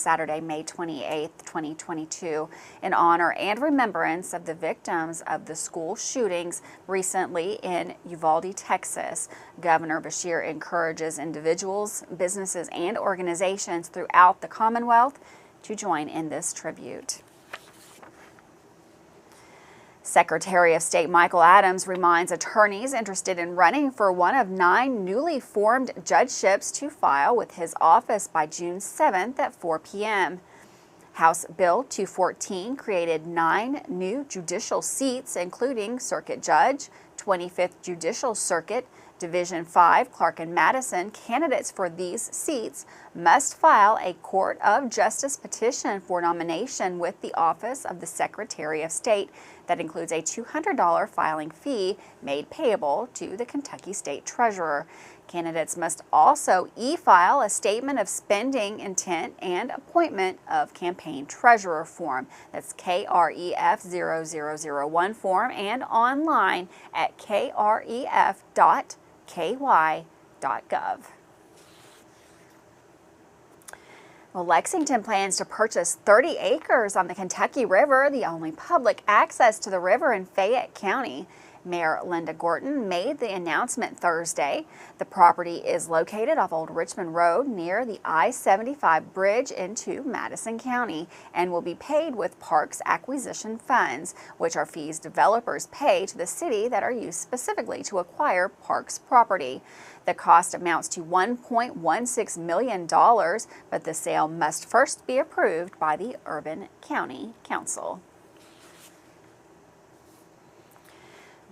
Saturday, May 28, 2022, in honor and remembrance of the victims of the school shootings recently in Uvalde, Texas. Governor Beshear encourages individuals, businesses, and organizations throughout the Commonwealth to join in this tribute. Secretary of State Michael Adams reminds attorneys interested in running for one of 9 newly formed judgeships to file with his office by June 7th at 4 p.m. House Bill 214 created 9 new judicial seats, including Circuit Judge, 25th Judicial Circuit, Division 5, Clark and Madison. Candidates for these seats must file a Court of Justice petition for nomination with the Office of the Secretary of State that includes a $200 filing fee made payable to the Kentucky State Treasurer. Candidates must also e-file a statement of spending intent and appointment of campaign treasurer form. That's KREF 0001 form and online at kref.ky.gov. Well, Lexington plans to purchase 30 acres on the Kentucky River, the only public access to the river in Fayette County. Mayor Linda Gorton made the announcement Thursday. The property is located off Old Richmond Road near the I-75 bridge into Madison County and will be paid with Parks acquisition funds, which are fees developers pay to the city that are used specifically to acquire Parks property. The cost amounts to $1.16 million, but the sale must first be approved by the Urban County Council.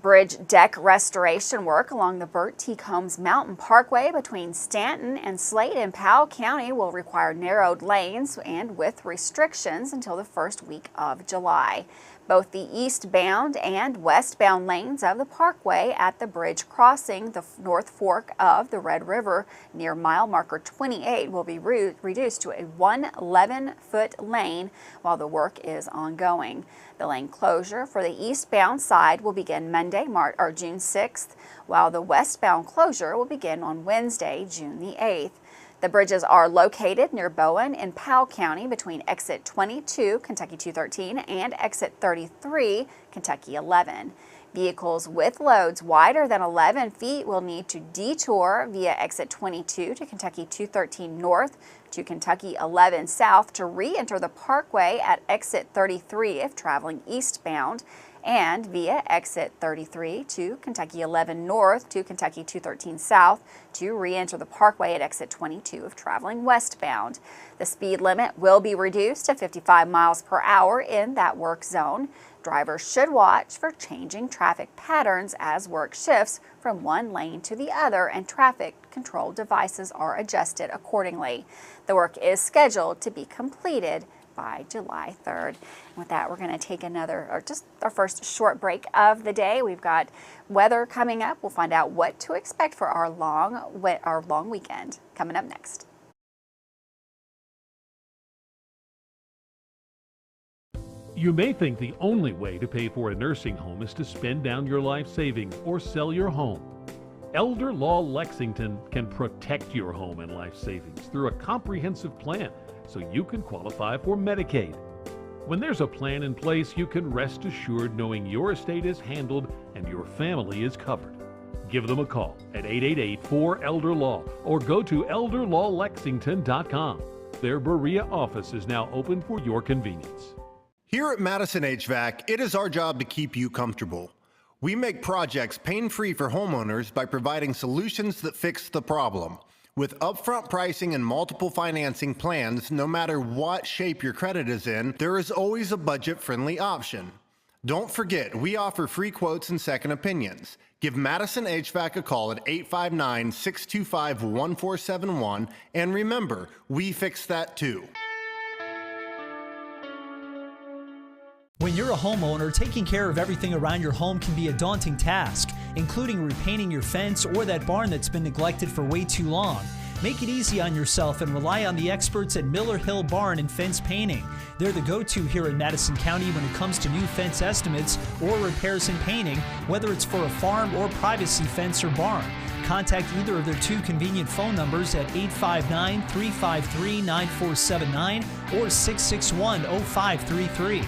Bridge deck restoration work along the Burt T. Combs Mountain Parkway between Stanton and Slate in Powell County will require narrowed lanes and with restrictions until the first week of July. Both the eastbound and westbound lanes of the parkway at the bridge crossing the North Fork of the Red River near mile marker 28 will be reduced to a 111-foot lane while the work is ongoing. The lane closure for the eastbound side will begin Monday, June 6th, while the westbound closure will begin on Wednesday, June the 8th. The bridges are located near Bowen in Powell County between exit 22, Kentucky 213, and exit 33, Kentucky 11. Vehicles with loads wider than 11 feet will need to detour via exit 22 to Kentucky 213 North to Kentucky 11 South to re-enter the parkway at exit 33 if traveling eastbound, and via exit 33 to Kentucky 11 North to Kentucky 213 South to re-enter the parkway at exit 22 if traveling westbound. The speed limit will be reduced to 55 miles per hour in that work zone. Drivers should watch for changing traffic patterns as work shifts from one lane to the other and traffic control devices are adjusted accordingly. The work is scheduled to be completed by July 3rd. And with that, we're going to take our first short break of the day. We've got weather coming up. We'll find out what to expect for our long weekend coming up next. You may think the only way to pay for a nursing home is to spend down your life savings or sell your home. Elder Law Lexington can protect your home and life savings through a comprehensive plan so you can qualify for Medicaid. When there's a plan in place, you can rest assured knowing your estate is handled and your family is covered. Give them a call at 888-4-ELDER-LAW or go to elderlawlexington.com. Their Berea office is now open for your convenience. Here at Madison HVAC, it is our job to keep you comfortable. We make projects pain-free for homeowners by providing solutions that fix the problem. With upfront pricing and multiple financing plans, no matter what shape your credit is in, there is always a budget-friendly option. Don't forget, we offer free quotes and second opinions. Give Madison HVAC a call at 859-625-1471, and remember, we fix that too. When you're a homeowner, taking care of everything around your home can be a daunting task, including repainting your fence or that barn that's been neglected for way too long. Make it easy on yourself and rely on the experts at Miller Hill Barn and Fence Painting. They're the go-to here in Madison County when it comes to new fence estimates or repairs and painting, whether it's for a farm or privacy fence or barn. contact either of their 2 convenient phone numbers at 859-353-9479 or 661-0533.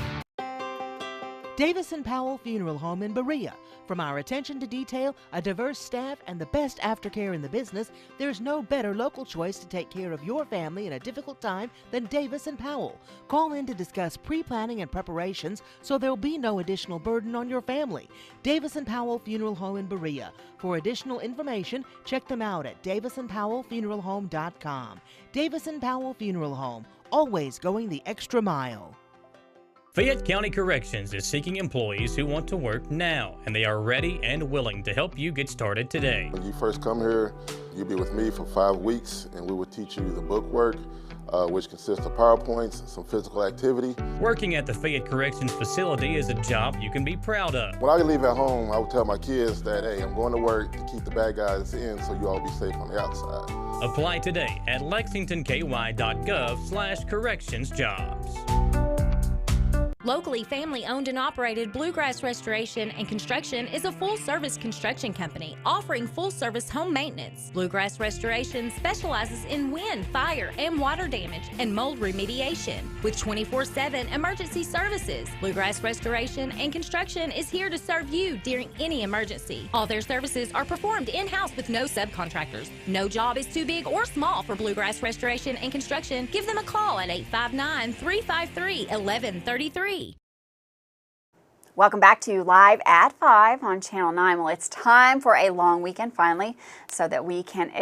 Davis & Powell Funeral Home in Berea. From our attention to detail, a diverse staff, and the best aftercare in the business, there's no better local choice to take care of your family in a difficult time than Davis & Powell. Call in to discuss pre-planning and preparations so there'll be no additional burden on your family. Davis & Powell Funeral Home in Berea. For additional information, check them out at davisandpowellfuneralhome.com. Davis & Powell Funeral Home, always going the extra mile. Fayette County Corrections is seeking employees who want to work now, and they are ready and willing to help you get started today. When you first come here, you'll be with me for 5 weeks, and we will teach you the book work, which consists of PowerPoints, some physical activity. Working at the Fayette Corrections facility is a job you can be proud of. When I leave at home, I would tell my kids that, hey, I'm going to work to keep the bad guys in so you all be safe on the outside. Apply today at lexingtonky.gov/correctionsjobs. Locally family-owned and operated Bluegrass Restoration and Construction is a full-service construction company offering full-service home maintenance. Bluegrass Restoration specializes in wind, fire, and water damage and mold remediation. With 24/7 emergency services, Bluegrass Restoration and Construction is here to serve you during any emergency. All their services are performed in-house with no subcontractors. No job is too big or small for Bluegrass Restoration and Construction. Give them a call at 859-353-1133. Welcome back to Live at 5 on Channel 9. Well, it's time for a long weekend finally, so that we can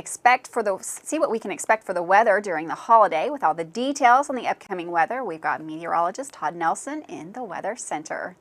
see what we can expect for the weather during the holiday. With all the details on the upcoming weather, we've got meteorologist Todd Nelson in the Weather Center.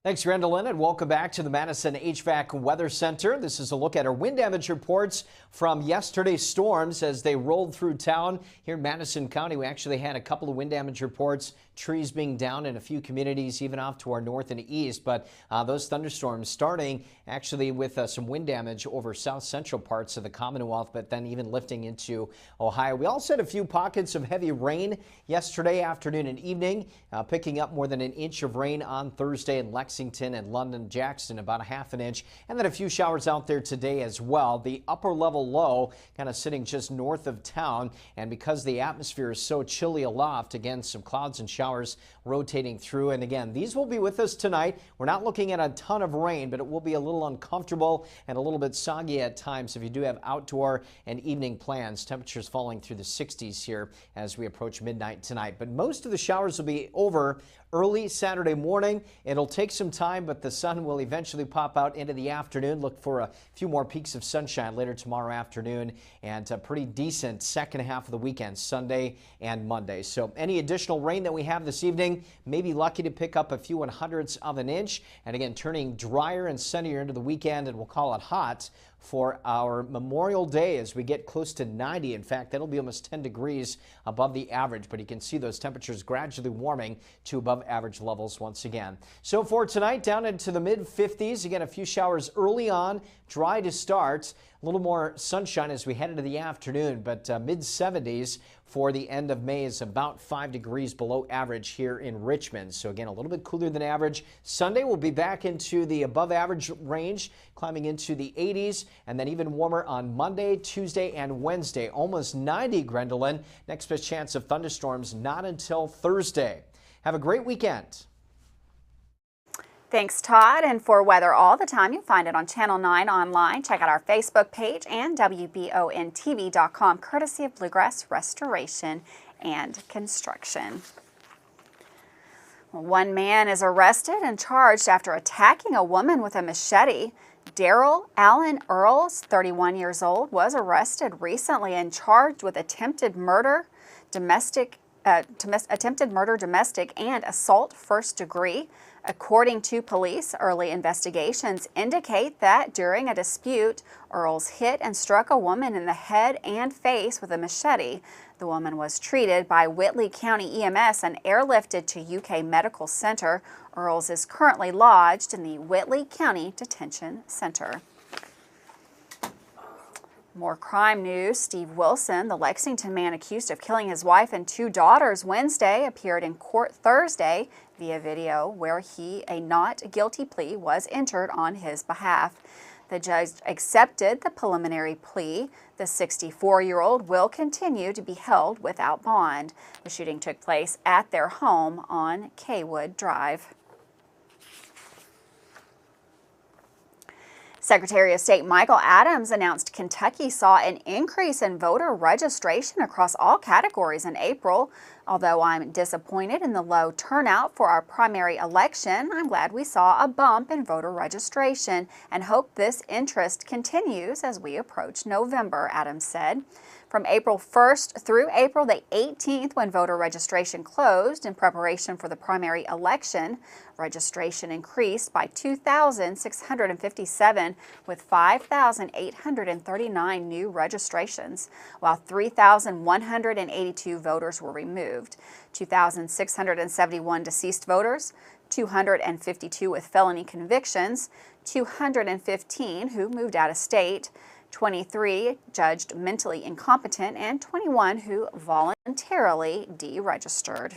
Thanks, Gwendolyn, and welcome back to the Madison HVAC Weather Center. This is a look at our wind damage reports from yesterday's storms as they rolled through town. Here in Madison County, we actually had a couple of wind damage reports, trees being down in a few communities, even off to our north and east. But those thunderstorms starting actually with some wind damage over south central parts of the Commonwealth, but then even lifting into Ohio. We also had a few pockets of heavy rain yesterday afternoon and evening, picking up more than an inch of rain on Thursday in Lexington and London, Jackson, about a half an inch, and then a few showers out there today as well. The upper level low kind of sitting just north of town, and because the atmosphere is so chilly aloft, again, some clouds and showers rotating through. And again, these will be with us tonight. We're not looking at a ton of rain, but it will be a little uncomfortable and a little bit soggy at times if you do have outdoor and evening plans. Temperatures falling through the 60s here as we approach midnight tonight. But most of the showers will be over early Saturday morning. It'll take some time, but the sun will eventually pop out into the afternoon. Look for a few more peaks of sunshine later tomorrow afternoon, and a pretty decent second half of the weekend, Sunday and Monday. So any additional rain that we have this evening, may be lucky to pick up a few 1/100ths of an inch. And again, turning drier and sunnier into the weekend, and we'll call it hot for our Memorial Day as we get close to 90. In fact, that'll be almost 10 degrees above the average, but you can see those temperatures gradually warming to above average levels once again. So for tonight, down into the mid-50s. Again, a few showers early on, dry to start. A little more sunshine as we head into the afternoon, but mid-70s for the end of May is about 5 degrees below average here in Richmond. So again, a little bit cooler than average. Sunday will be back into the above average range, climbing into the 80s, and then even warmer on Monday, Tuesday, and Wednesday. Almost 90, Gwendolyn. Next best chance of thunderstorms not until Thursday. Have a great weekend. Thanks, Todd. And for weather all the time, you'll find it on Channel 9 online. Check out our Facebook page and WBONTV.com, courtesy of Bluegrass Restoration and Construction. One man is arrested and charged after attacking a woman with a machete. Daryl Allen Earls, 31 years old, was arrested recently and charged with attempted murder, domestic, and assault first degree. According to police, early investigations indicate that during a dispute, Earls hit and struck a woman in the head and face with a machete. The woman was treated by Whitley County EMS and airlifted to UK Medical Center. Earls is currently lodged in the Whitley County Detention Center. More crime news. Steve Wilson, the Lexington man accused of killing his wife and 2 daughters Wednesday, appeared in court Thursday via video where a not guilty plea was entered on his behalf. The judge accepted the preliminary plea. The 64-year-old will continue to be held without bond. The shooting took place at their home on Kaywood Drive. Secretary of State Michael Adams announced Kentucky saw an increase in voter registration across all categories in April. Although I'm disappointed in the low turnout for our primary election, I'm glad we saw a bump in voter registration and hope this interest continues as we approach November, Adams said. From April 1st through April the 18th, when voter registration closed in preparation for the primary election, registration increased by 2,657 with 5,839 new registrations, while 3,182 voters were removed, 2,671 deceased voters, 252 with felony convictions, 215 who moved out of state, 23 judged mentally incompetent, and 21 who voluntarily deregistered.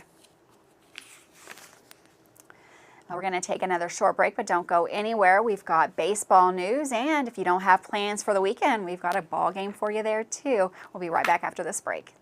We're going to take another short break, but don't go anywhere. We've got baseball news, and if you don't have plans for the weekend, we've got a ball game for you there too. We'll be right back after this break.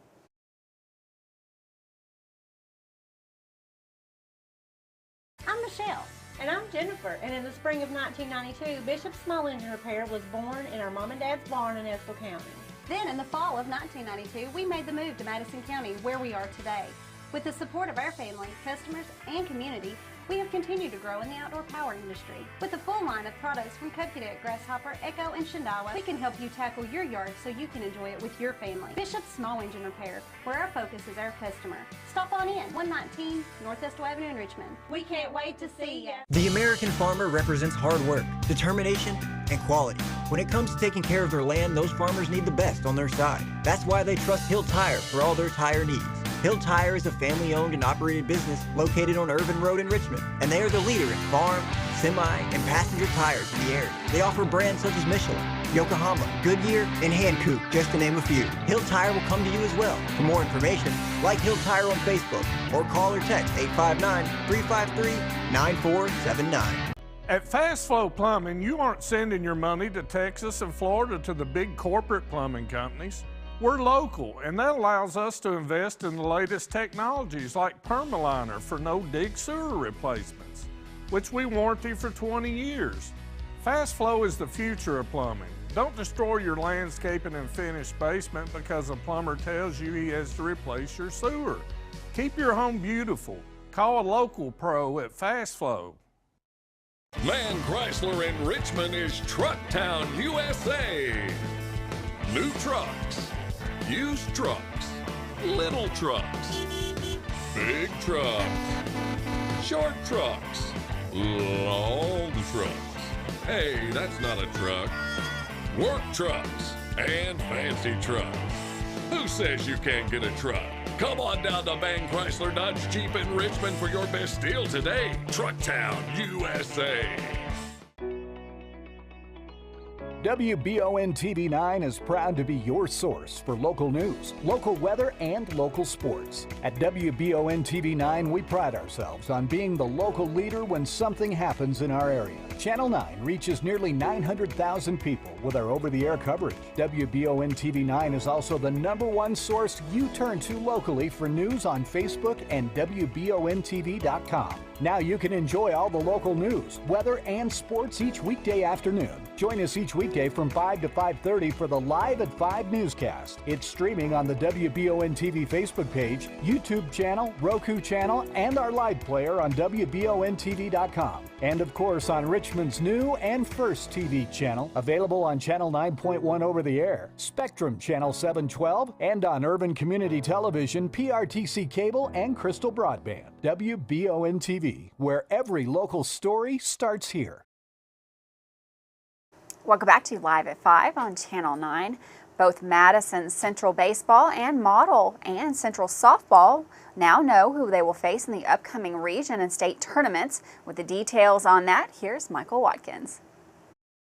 I'm Michelle. And I'm Jennifer, and in the spring of 1992, Bishop Small Engine Repair was born in our mom and dad's barn in Estill County. Then in the fall of 1992, we made the move to Madison County, where we are today. With the support of our family, customers, and community, we have continued to grow in the outdoor power industry. With a full line of products from Cub Cadet, Grasshopper, Echo, and Shindawa, we can help you tackle your yard so you can enjoy it with your family. Bishop Small Engine Repair, where our focus is our customer. Stop on in, 119 North Estill Avenue in Richmond. We can't wait to see you. The American farmer represents hard work, determination, and quality. When it comes to taking care of their land, those farmers need the best on their side. That's why they trust Hill Tire for all their tire needs. Hill Tire is a family-owned and operated business located on Irvin Road in Richmond, and they are the leader in farm, semi, and passenger tires in the area. They offer brands such as Michelin, Yokohama, Goodyear, and Hankook, just to name a few. Hill Tire will come to you as well. For more information, like Hill Tire on Facebook or call or text 859-353-9479. At Fast Flow Plumbing, you aren't sending your money to Texas and Florida to the big corporate plumbing companies. We're local, and that allows us to invest in the latest technologies like Permaliner for no-dig sewer replacements, which we warranty for 20 years. Fast Flow is the future of plumbing. Don't destroy your landscaping and finished basement because a plumber tells you he has to replace your sewer. Keep your home beautiful. Call a local pro at Fast Flow. Man Chrysler in Richmond is Truck Town, USA. New trucks, used trucks, little trucks, big trucks, short trucks, long trucks. Hey, that's not a truck. Work trucks and fancy trucks. Who says you can't get a truck? Come on down to Man Chrysler Dodge Jeep in Richmond for your best deal today. Truck Town, USA. WBON TV 9 is proud to be your source for local news, local weather, and local sports. At WBON TV 9, we pride ourselves on being the local leader when something happens in our area. Channel 9 reaches nearly 900,000 people with our over-the-air coverage. WBON TV 9 is also the #1 source you turn to locally for news on Facebook and WBONTV.com. Now you can enjoy all the local news, weather, and sports each weekday afternoon. Join us each weekday from 5 to 5:30 for the Live at 5 newscast. It's streaming on the WBON TV Facebook page, YouTube channel, Roku channel, and our live player on WBONTV.com. And of course on Richmond's new and first TV channel, available on Channel 9.1 over the air, Spectrum Channel 712, and on Urban Community Television, PRTC Cable, and Crystal Broadband. WBON TV, where every local story starts here. Welcome back to Live at 5 on Channel 9. Both Madison Central Baseball and Model and Central Softball now know who they will face in the upcoming region and state tournaments. With the details on that, here's Michael Watkins.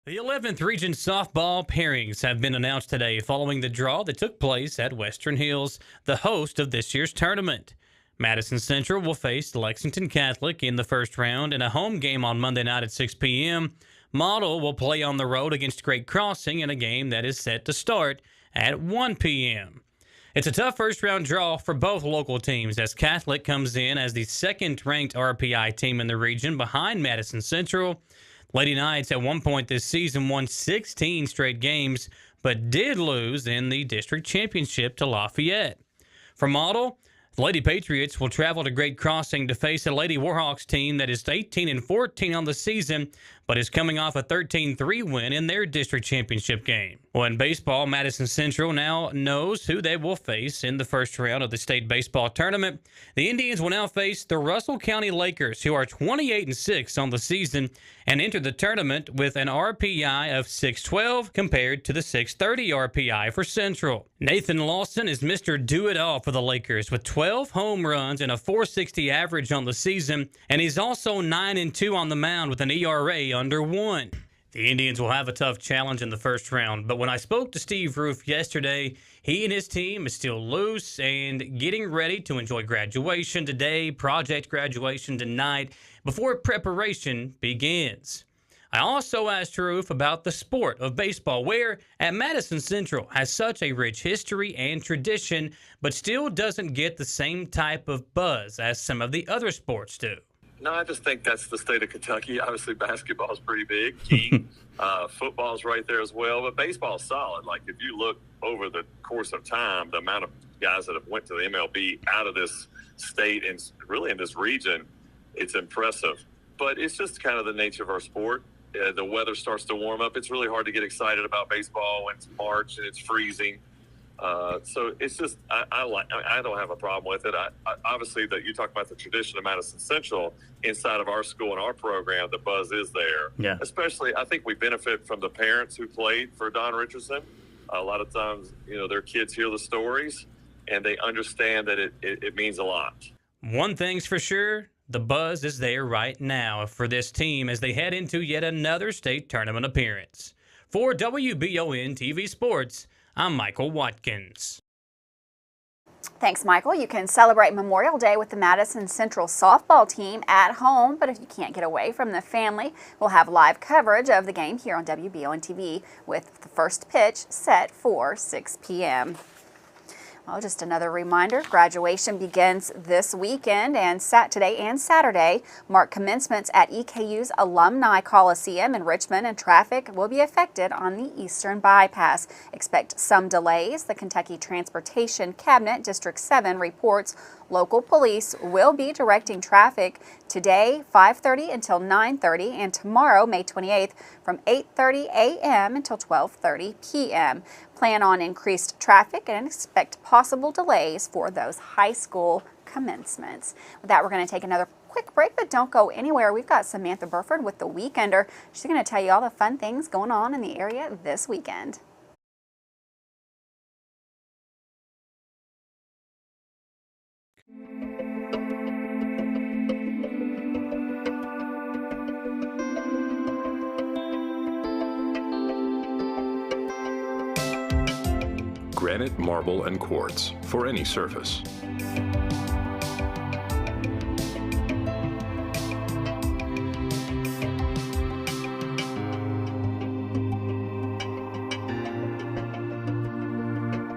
The 11th Region softball pairings have been announced today following the draw that took place at Western Hills, the host of this year's tournament. Madison Central will face Lexington Catholic in the first round in a home game on Monday night at 6 p.m. Model will play on the road against Great Crossing in a game that is set to start at 1 p.m. It's a tough first-round draw for both local teams as Catholic comes in as the second-ranked RPI team in the region behind Madison Central. Lady Knights at one point this season won 16 straight games, but did lose in the district championship to Lafayette. For Model, the Lady Patriots will travel to Great Crossing to face a Lady Warhawks team that is 18-14 on the season, but is coming off a 13-3 win in their district championship game. Well, in baseball, Madison Central now knows who they will face in the first round of the state baseball tournament. The Indians will now face the Russell County Lakers, who are 28-6 on the season, and enter the tournament with an RPI of 612 compared to the 630 RPI for Central. Nathan Lawson is Mr. Do-It-All for the Lakers with 12 home runs and a .460 average on the season, and he's also 9-2 on the mound with an ERA under 1. The Indians will have a tough challenge in the first round, but when I spoke to Steve Roof yesterday, he and his team is still loose and getting ready to enjoy graduation today, project graduation tonight, before preparation begins. I also asked Roof about the sport of baseball, where at Madison Central has such a rich history and tradition, but still doesn't get the same type of buzz as some of the other sports do. No, I just think that's the state of Kentucky. Obviously, basketball is pretty big. Key. Football's right there as well. But baseball's solid. Like, if you look over the course of time, the amount of guys that have went to the MLB out of this state and really in this region, it's impressive. But it's just kind of the nature of our sport. The weather starts to warm up. It's really hard to get excited about baseball when it's March and it's freezing. So it's just, I don't have a problem with it. Obviously, that you talk about the tradition of Madison Central inside of our school and our program, the buzz is there. Yeah. Especially, I think we benefit from the parents who played for Don Richardson. A lot of times, their kids hear the stories and they understand that it means a lot. One thing's for sure, the buzz is there right now for this team as they head into yet another state tournament appearance. For WBON TV Sports, I'm Michael Watkins. Thanks, Michael. You can celebrate Memorial Day with the Madison Central softball team at home, but if you can't get away from the family, we'll have live coverage of the game here on WBON TV with the first pitch set for 6 p.m. Well, just another reminder, graduation begins this weekend, and today and Saturday mark commencements at EKU's Alumni Coliseum in Richmond, and traffic will be affected on the Eastern Bypass. Expect some delays. The Kentucky Transportation Cabinet District 7 reports local police will be directing traffic today 5:30 until 9:30 and tomorrow May 28th from 8:30 a.m. until 12:30 p.m. Plan on increased traffic and expect possible delays for those high school commencements. With that, we're going to take another quick break, but don't go anywhere. We've got Samantha Burford with The Weekender. She's going to tell you all the fun things going on in the area this weekend. Granite, marble, and quartz for any surface.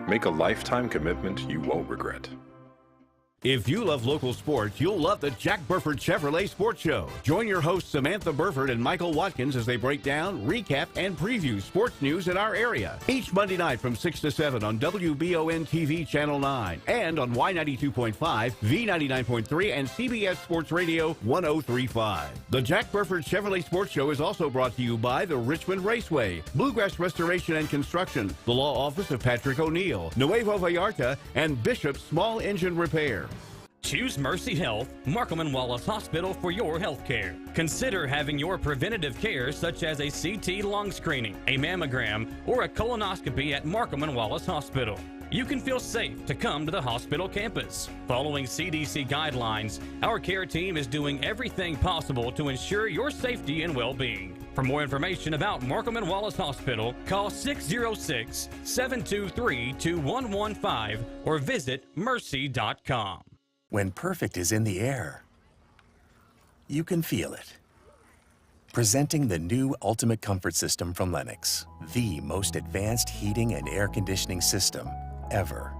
Make a lifetime commitment you won't regret. If you love local sports, you'll love the Jack Burford Chevrolet Sports Show. Join your hosts Samantha Burford and Michael Watkins as they break down, recap, and preview sports news in our area. Each Monday night from 6 to 7 on WBON TV Channel 9 and on Y92.5, V99.3, and CBS Sports Radio 103.5. The Jack Burford Chevrolet Sports Show is also brought to you by the Richmond Raceway, Bluegrass Restoration and Construction, the Law Office of Patrick O'Neill, Nuevo Vallarta, and Bishop Small Engine Repair. Choose Mercy Health, Markham and Wallace Hospital for your health care. Consider having your preventative care such as a CT lung screening, a mammogram, or a colonoscopy at Markham and Wallace Hospital. You can feel safe to come to the hospital campus. Following CDC guidelines, our care team is doing everything possible to ensure your safety and well-being. For more information about Markham and Wallace Hospital, call 606-723-2115 or visit mercy.com. When perfect is in the air, you can feel it. Presenting the new Ultimate Comfort System from Lennox, the most advanced heating and air conditioning system ever.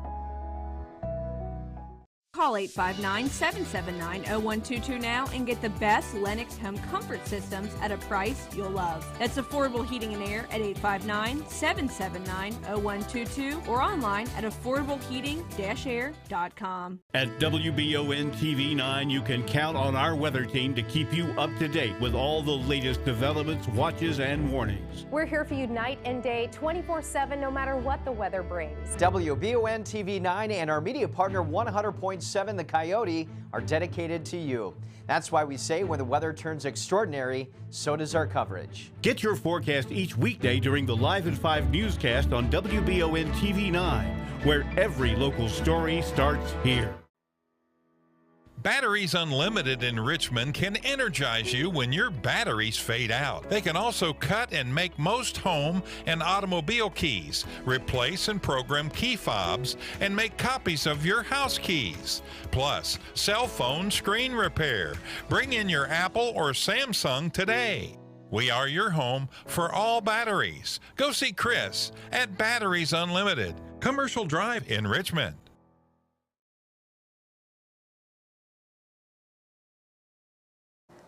Call 859-779-0122 now and get the best Lennox home comfort systems at a price you'll love. That's affordable heating and air at 859-779-0122 or online at affordableheating-air.com. At WBON TV 9, you can count on our weather team to keep you up to date with all the latest developments, watches, and warnings. We're here for you night and day, 24/7, no matter what the weather brings. WBON TV 9 and our media partner 100.7 The Coyote are dedicated to you. That's why we say when the weather turns extraordinary, so does our coverage. Get your forecast each weekday during the Live at 5 newscast on WBON TV 9, where every local story starts here. Batteries Unlimited in Richmond can energize you when your batteries fade out. They can also cut and make most home and automobile keys, replace and program key fobs, and make copies of your house keys. Plus, cell phone screen repair. Bring in your Apple or Samsung today. We are your home for all batteries. Go see Chris at Batteries Unlimited, Commercial Drive in Richmond.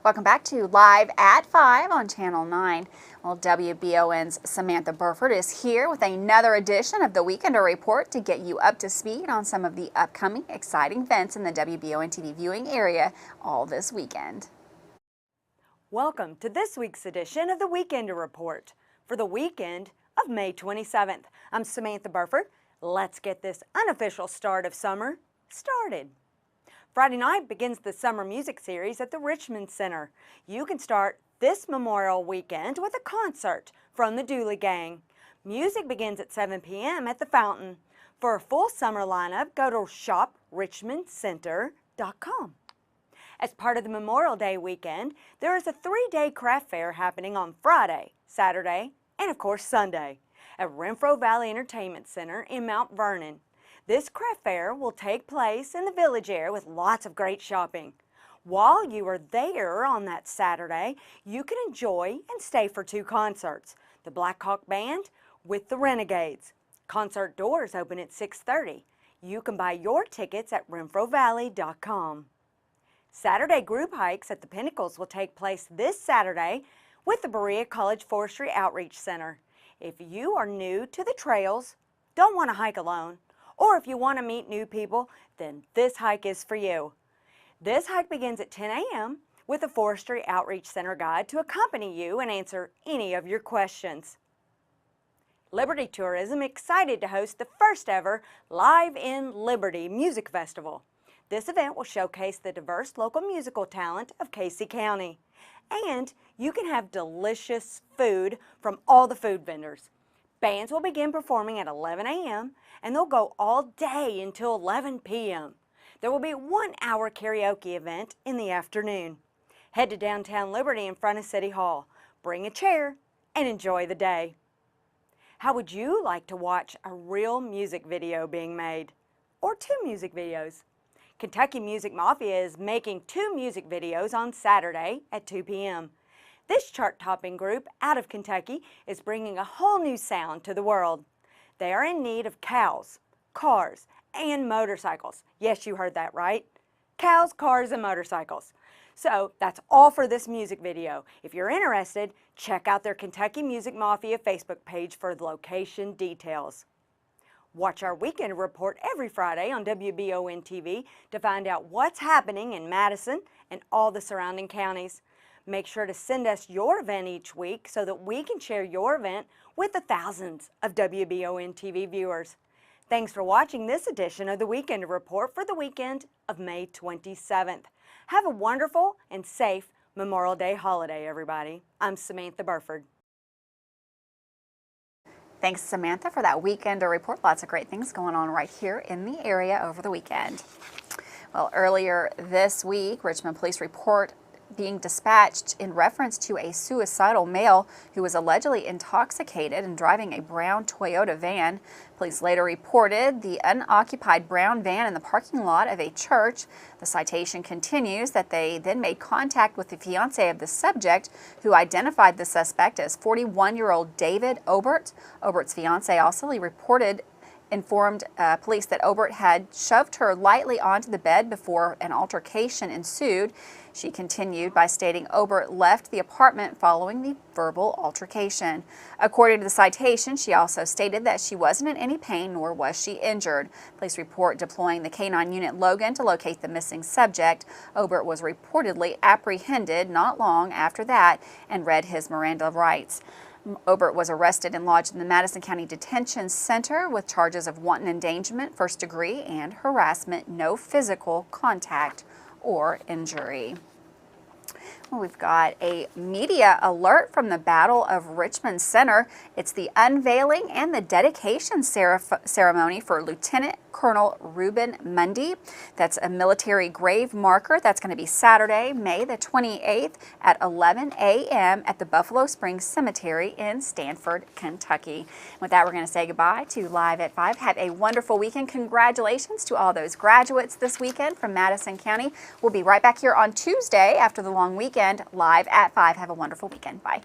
Welcome back to Live at 5 on Channel 9. Well, WBON's Samantha Burford is here with another edition of the Weekender Report to get you up to speed on some of the upcoming exciting events in the WBON TV viewing area all this weekend. Welcome to this week's edition of the Weekender Report for the weekend of May 27th. I'm Samantha Burford. Let's get this unofficial start of summer started. Friday night begins the summer music series at the Richmond Center. You can start this Memorial weekend with a concert from the Dooley Gang. Music begins at 7 p.m. at the Fountain. For a full summer lineup, go to shoprichmondcenter.com. As part of the Memorial Day weekend, there is a 3-day craft fair happening on Friday, Saturday, and of course Sunday at Renfro Valley Entertainment Center in Mount Vernon. This craft fair will take place in the village area with lots of great shopping. While you are there on that Saturday, you can enjoy and stay for 2 concerts, the Black Hawk Band with the Renegades. Concert doors open at 6:30. You can buy your tickets at renfrovalley.com. Saturday group hikes at the Pinnacles will take place this Saturday with the Berea College Forestry Outreach Center. If you are new to the trails, don't want to hike alone, or if you want to meet new people, then this hike is for you. This hike begins at 10 a.m. with a Forestry Outreach Center guide to accompany you and answer any of your questions. Liberty Tourism excited to host the first ever Live in Liberty Music Festival. This event will showcase the diverse local musical talent of Casey County. And you can have delicious food from all the food vendors. Bands will begin performing at 11 a.m. and they'll go all day until 11 p.m. There will be a 1-hour karaoke event in the afternoon. Head to downtown Liberty in front of City Hall. Bring a chair and enjoy the day. How would you like to watch a real music video being made? Or 2 music videos? Kentucky Music Mafia is making 2 music videos on Saturday at 2 p.m. This chart-topping group out of Kentucky is bringing a whole new sound to the world. They are in need of cows, cars, and motorcycles. Yes, you heard that right. Cows, cars, and motorcycles. So that's all for this music video. If you're interested, check out their Kentucky Music Mafia Facebook page for the location details. Watch our weekend report every Friday on WBON TV to find out what's happening in Madison and all the surrounding counties. Make sure to send us your event each week so that we can share your event with the thousands of WBON TV viewers. Thanks for watching this edition of the Weekend Report for the weekend of May 27th. Have a wonderful and safe Memorial Day holiday, everybody. I'm Samantha Burford. Thanks, Samantha, for that Weekender Report. Lots of great things going on right here in the area over the weekend. Well, earlier this week, Richmond Police being dispatched in reference to a suicidal male who was allegedly intoxicated and driving a brown Toyota van. Police later reported the unoccupied brown van in the parking lot of a church. The citation continues that they then made contact with the fiancé of the subject, who identified the suspect as 41-year-old David Obert. Obert's fiancé also informed police that Obert had shoved her lightly onto the bed before an altercation ensued. She continued by stating Obert left the apartment following the verbal altercation. According to the citation, she also stated that she wasn't in any pain, nor was she injured. Police report deploying the K-9 unit Logan to locate the missing subject. Obert was reportedly apprehended not long after that and read his Miranda rights. Obert was arrested and lodged in the Madison County Detention Center with charges of wanton endangerment, first degree, and harassment, no physical contact or injury. Well, we've got a media alert from the Battle of Richmond Center. It's the unveiling and the dedication ceremony for Lieutenant Colonel Reuben Mundy. That's a military grave marker. That's going to be Saturday, May the 28th at 11 a.m. at the Buffalo Springs Cemetery in Stanford, Kentucky. With that, we're going to say goodbye to Live at 5. Have a wonderful weekend. Congratulations to all those graduates this weekend from Madison County. We'll be right back here on Tuesday after the long weekend, Live at 5. Have a wonderful weekend. Bye.